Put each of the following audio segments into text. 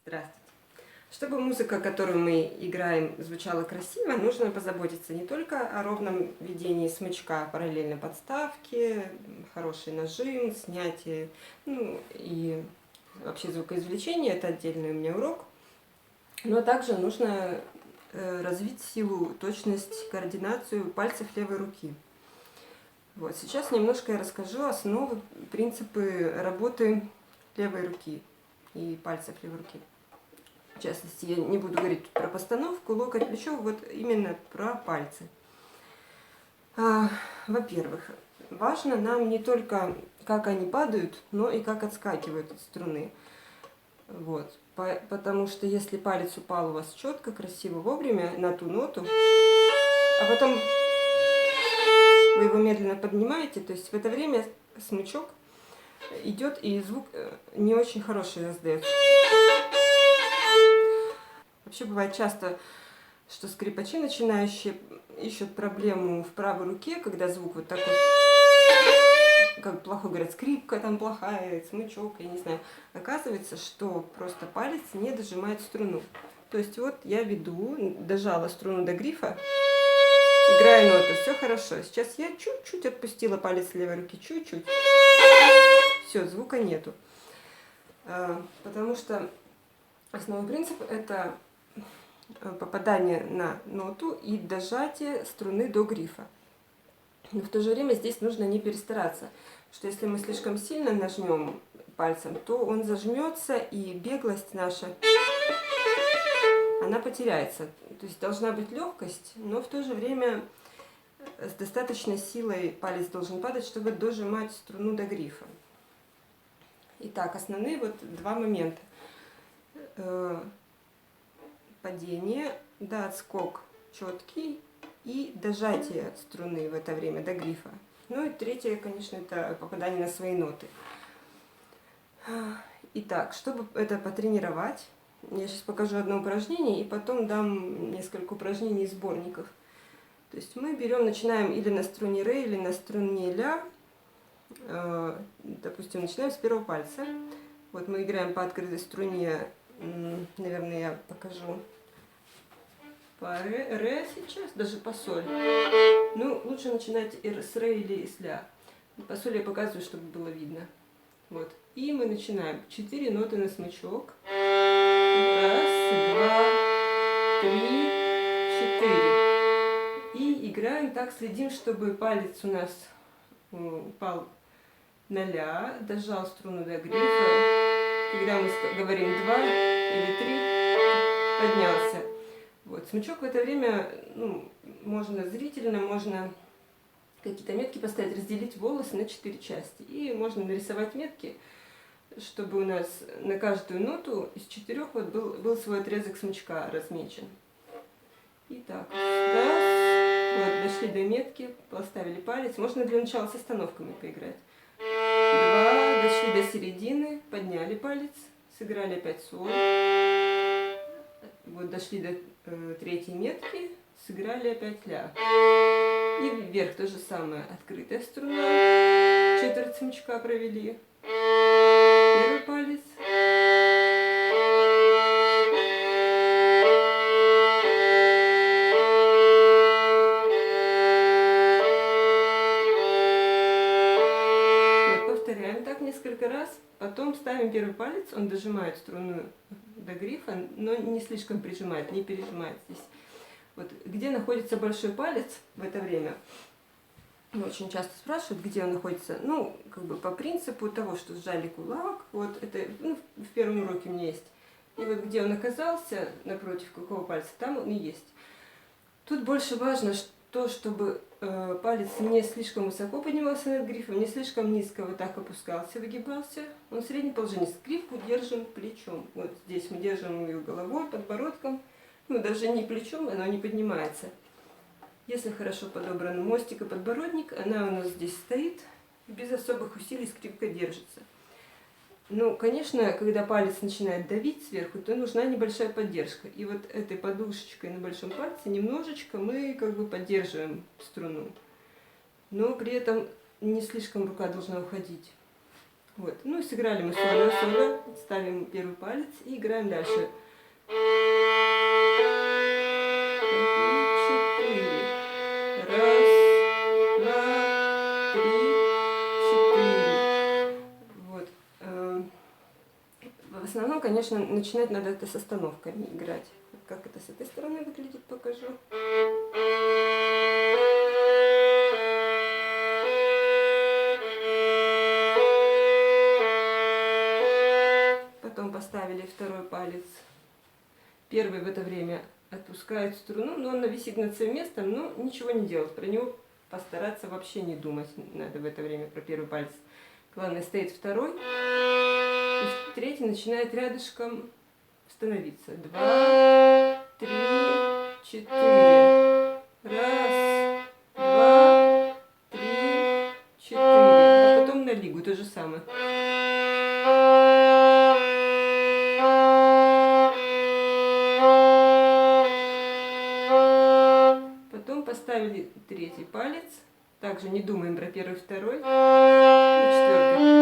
Здравствуйте. Чтобы музыка, которую мы играем, звучала красиво, нужно позаботиться не только о ровном ведении смычка, параллельной подставке, хороший нажим, снятие, ну и вообще звукоизвлечение, это отдельный у меня урок, но также нужно развить силу, точность, координацию пальцев левой руки. Вот, сейчас немножко я расскажу основы, принципы работы левой руки и пальцев левой руки. В частности, я не буду говорить про постановку, локоть, плечо, вот именно про пальцы. Во-первых, важно нам не только, как они падают, но и как отскакивают от струны. Вот. Потому что если палец упал у вас четко, красиво, вовремя на ту ноту, а потом вы его медленно поднимаете, то есть в это время смычок идет и звук не очень хороший раздается. Вообще бывает часто, что скрипачи начинающие ищут проблему в правой руке, когда звук вот такой, как плохой, говорят, скрипка там плохая, смычок, я не знаю. Оказывается, что просто палец не дожимает струну. То есть вот я веду, дожала струну до грифа, играю ноту, все хорошо. Сейчас я чуть-чуть отпустила палец левой руки, чуть-чуть. Все, звука нету. Потому что основной принцип это попадание на ноту и дожатие струны до грифа. Но в то же время здесь нужно не перестараться, потому что если мы слишком сильно нажмем пальцем, то он зажмется, и беглость наша, она потеряется. То есть должна быть легкость, но в то же время с достаточной силой палец должен падать, чтобы дожимать струну до грифа. Итак, основные вот два момента. Падение, да, отскок четкий и дожатие струны в это время до грифа. Ну и третье, конечно, это попадание на свои ноты. Итак, чтобы это потренировать, я сейчас покажу одно упражнение и потом дам несколько упражнений из сборников. То есть мы берем, начинаем или на струне ре, или на струне ля. Допустим, начинаем с первого пальца. Вот мы играем по открытой струне. Наверное, я покажу по ре сейчас, даже по соль. Ну, лучше начинать с ре или с ля. По соль я показываю, чтобы было видно. Вот. И мы начинаем 4 ноты на смычок. Раз, два, три, 4. И играем так, следим, чтобы палец у нас упал на ля, дожал струну до грифа. Когда мы говорим 2 или 3, поднялся. Вот. Смычок в это время можно зрительно, можно какие-то метки поставить, разделить волосы на 4 части. И можно нарисовать метки, чтобы у нас на каждую ноту из 4 вот был свой отрезок смычка размечен. Итак, раз, вот, дошли до метки, поставили палец. Можно для начала с остановками поиграть. 2, дошли до середины, подняли палец, сыграли опять соль. Вот дошли до третьей метки, сыграли опять ля. И вверх то же самое, открытая струна, четверть смычка провели. Первый палец. Повторяем так несколько раз, потом ставим первый палец, он дожимает струну до грифа, но не слишком прижимает, не пережимает здесь. Вот где находится большой палец в это время? Очень часто спрашивают, где он находится. Ну, как бы по принципу того, что сжали кулак, вот это в первом уроке у меня есть. И вот где он оказался, напротив какого пальца, там он и есть. Тут больше важно то, чтобы палец не слишком высоко поднимался над грифом, не слишком низко вот так опускался, выгибался. Он в среднем положении. Скрипку держим плечом. Вот здесь мы держим ее головой, подбородком. Ну, даже не плечом, оно не поднимается. Если хорошо подобран мостик и подбородник, она у нас здесь стоит, без особых усилий скрипка держится. Ну, конечно, когда палец начинает давить сверху, то нужна небольшая поддержка. И вот этой подушечкой на большом пальце немножечко мы как бы поддерживаем струну. Но при этом не слишком рука должна уходить. Вот. Ну и сыграли мы соло, соло, ставим первый палец и играем дальше. 4. Раз, два, три, 4. Вот. В основном, конечно, начинать надо это с остановками играть. Как это с этой стороны выглядит, покажу. Потом поставили второй палец. Первый в это время отпускает струну, но он висит над своим местом, но ничего не делать. Про него постараться вообще не думать надо в это время, про первый палец. Главное, стоит второй. И третий начинает рядышком становиться. 2, 3, 4. Раз, два, 3, 4. А потом на лигу то же самое. Потом поставили третий палец. Также не думаем про первый, второй. И четвертый.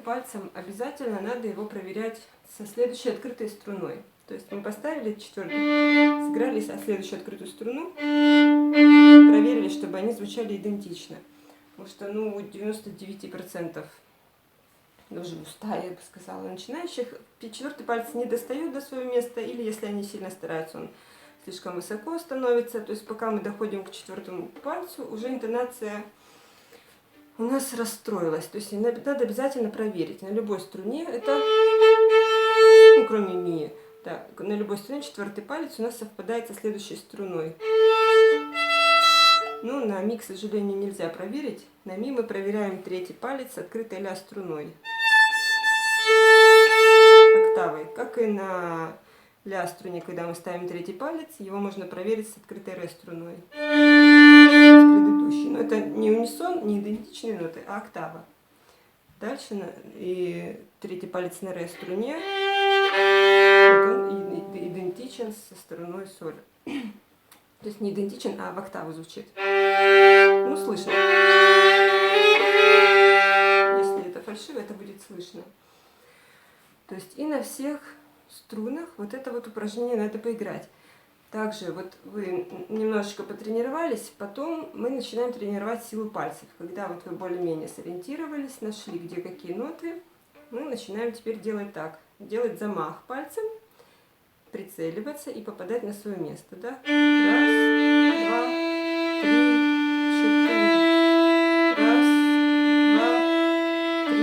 Пальцем обязательно надо его проверять со следующей открытой струной. То есть мы поставили четвертый, сыграли со следующей открытую струну, проверили, чтобы они звучали идентично. Потому что, ну, 99%, даже 100, я бы сказала, начинающих, четвертый палец не достает до своего места, или если они сильно стараются, он слишком высоко становится. То есть пока мы доходим к четвертому пальцу, уже интонация у нас расстроилась. То есть надо обязательно проверить. На любой струне это, ну, кроме ми, да, на любой струне четвертый палец у нас совпадает со следующей струной. Ну, на ми, к сожалению, нельзя проверить. На ми мы проверяем третий палец с открытой ля струной. Октавой. Как и на ля струне, когда мы ставим третий палец, его можно проверить с открытой ре струной. Но это не унисон, не идентичные ноты, а октава. Дальше и третий палец на ре струне, вот он идентичен со струной соль. То есть не идентичен, а в октаву звучит. Ну, слышно. Если это фальшиво, это будет слышно. То есть и на всех струнах вот это вот упражнение надо поиграть. Также вот вы немножечко потренировались, потом мы начинаем тренировать силу пальцев. Когда вот вы более-менее сориентировались, нашли, где какие ноты, мы начинаем теперь делать так. Делать замах пальцем, прицеливаться и попадать на свое место. Да? Раз, два, 3, 4. Раз, два, 3,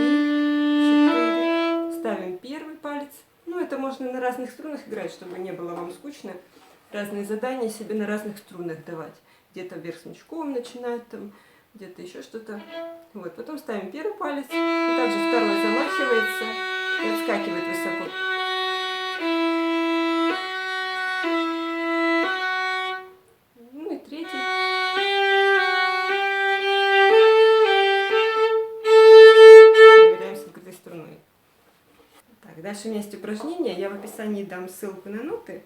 4. Ставим первый палец. Ну, это можно на разных струнах играть, чтобы не было вам скучно. Разные задания себе на разных струнах давать. Где-то вверх смычком начинать, там, где-то еще что-то. Вот, потом ставим первый палец, и также второй замахивается и отскакивает высоко. Ну и третий. Проверяем с открытой струной. Так, дальше у меня есть упражнение. Я в описании дам ссылку на ноты.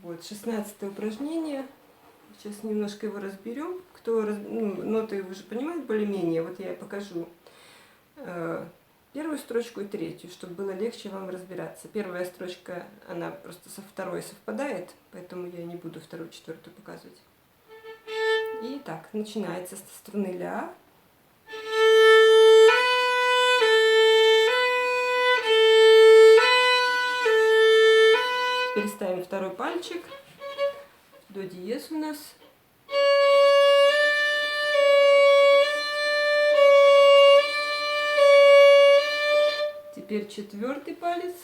Вот, 16-е упражнение. Сейчас немножко его разберем. Кто ноты уже понимает более-менее, вот я покажу первую строчку и третью, чтобы было легче вам разбираться. Первая строчка, она просто со второй совпадает, поэтому я не буду вторую, четвертую показывать. Итак, начинается со струны ля. Теперь ставим второй пальчик. До диез у нас. Теперь четвертый палец.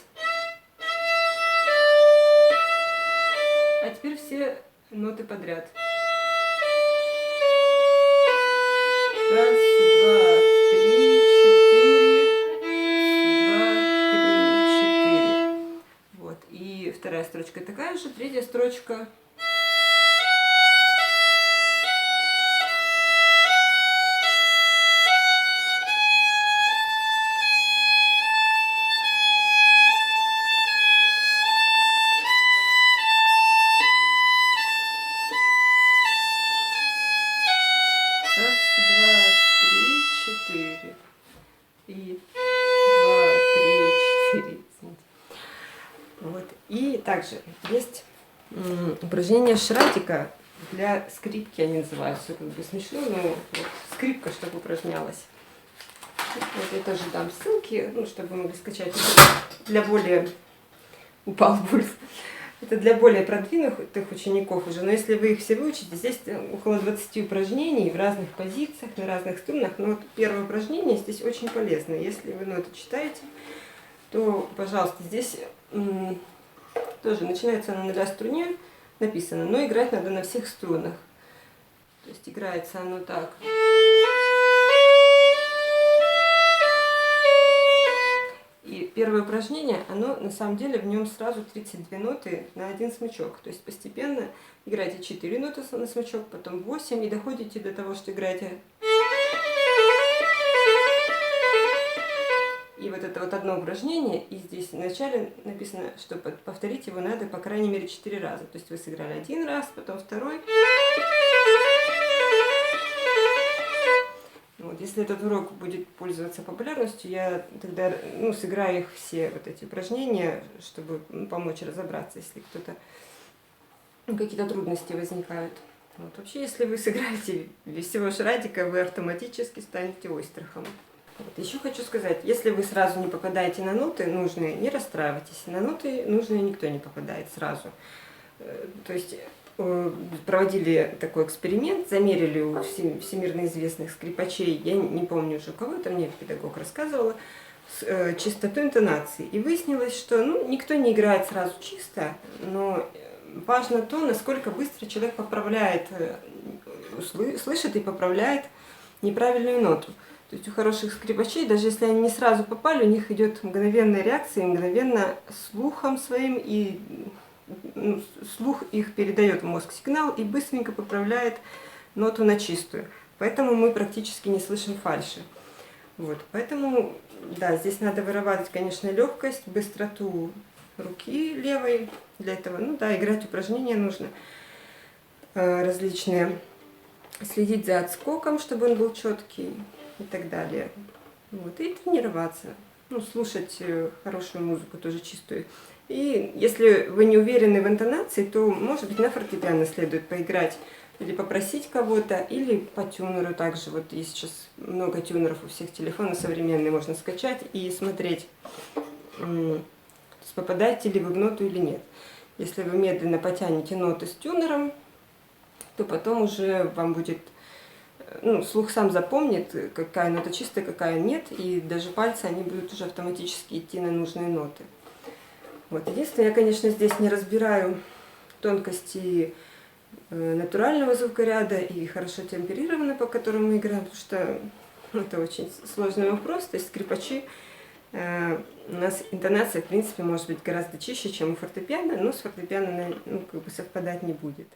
А теперь все ноты подряд. Раз, два, 3, 4. 2, 3, 4. Вот. И вторая строчка такая же. Третья строчка. 4. И 2, 3, 4. Вот. И также есть упражнение Шратика для скрипки, они называются, как бы смешно, но вот, скрипка, чтобы упражнялась. Вот я тоже дам ссылки, ну, чтобы вы могли скачать. Для более... Упал бульс. Это для более продвинутых учеников уже, но если вы их все выучите, здесь около 20 упражнений в разных позициях, на разных струнах. Но вот первое упражнение здесь очень полезно. Если вы ноты читаете, то, пожалуйста, здесь тоже начинается оно на ля струне, написано, но играть надо на всех струнах. То есть играется оно так. И первое упражнение, оно на самом деле в нем сразу 32 ноты на один смычок. То есть постепенно играете 4 ноты на смычок, потом 8 и доходите до того, что играете. И вот это вот одно упражнение, и здесь вначале написано, что повторить его надо по крайней мере 4 раза. То есть вы сыграли один раз, потом второй. Вот, если этот урок будет пользоваться популярностью, я тогда сыграю их все вот эти упражнения, чтобы помочь разобраться, если кто-то какие-то трудности возникают. Вот. Вообще, если вы сыграете всего Шратика, вы автоматически станете ойстрахом. Вот. Еще хочу сказать, если вы сразу не попадаете на ноты нужные, не расстраивайтесь. На ноты нужные никто не попадает сразу. То есть проводили такой эксперимент, замерили у всемирно известных скрипачей, я не помню уже у кого, это мне педагог рассказывала, частоту интонации. И выяснилось, что никто не играет сразу чисто, но важно то, насколько быстро человек поправляет, слышит и поправляет неправильную ноту. То есть у хороших скрипачей, даже если они не сразу попали, у них идет мгновенная реакция, мгновенно слухом своим, и слух их передает в мозг сигнал и быстренько поправляет ноту на чистую. Поэтому мы практически не слышим фальши. Вот. Поэтому, да, здесь надо вырабатывать, конечно, легкость, быстроту руки левой. Для этого, играть упражнения нужно различные. Следить за отскоком, чтобы он был четкий и так далее. Вот. И тренироваться. Слушать хорошую музыку, тоже чистую. И если вы не уверены в интонации, то, может быть, на фортепиано следует поиграть или попросить кого-то, или по тюнеру также. Вот есть сейчас много тюнеров у всех, телефоны современные можно скачать и смотреть, попадаете ли вы в ноту или нет. Если вы медленно потянете ноты с тюнером, то потом уже вам будет, слух сам запомнит, какая нота чистая, какая нет, и даже пальцы, они будут уже автоматически идти на нужные ноты. Вот. Единственное, я, конечно, здесь не разбираю тонкости натурального звукоряда и хорошо темперированного, по которому мы играем, потому что это очень сложный вопрос. То есть скрипачи, у нас интонация, в принципе, может быть гораздо чище, чем у фортепиано, но с фортепиано совпадать не будет.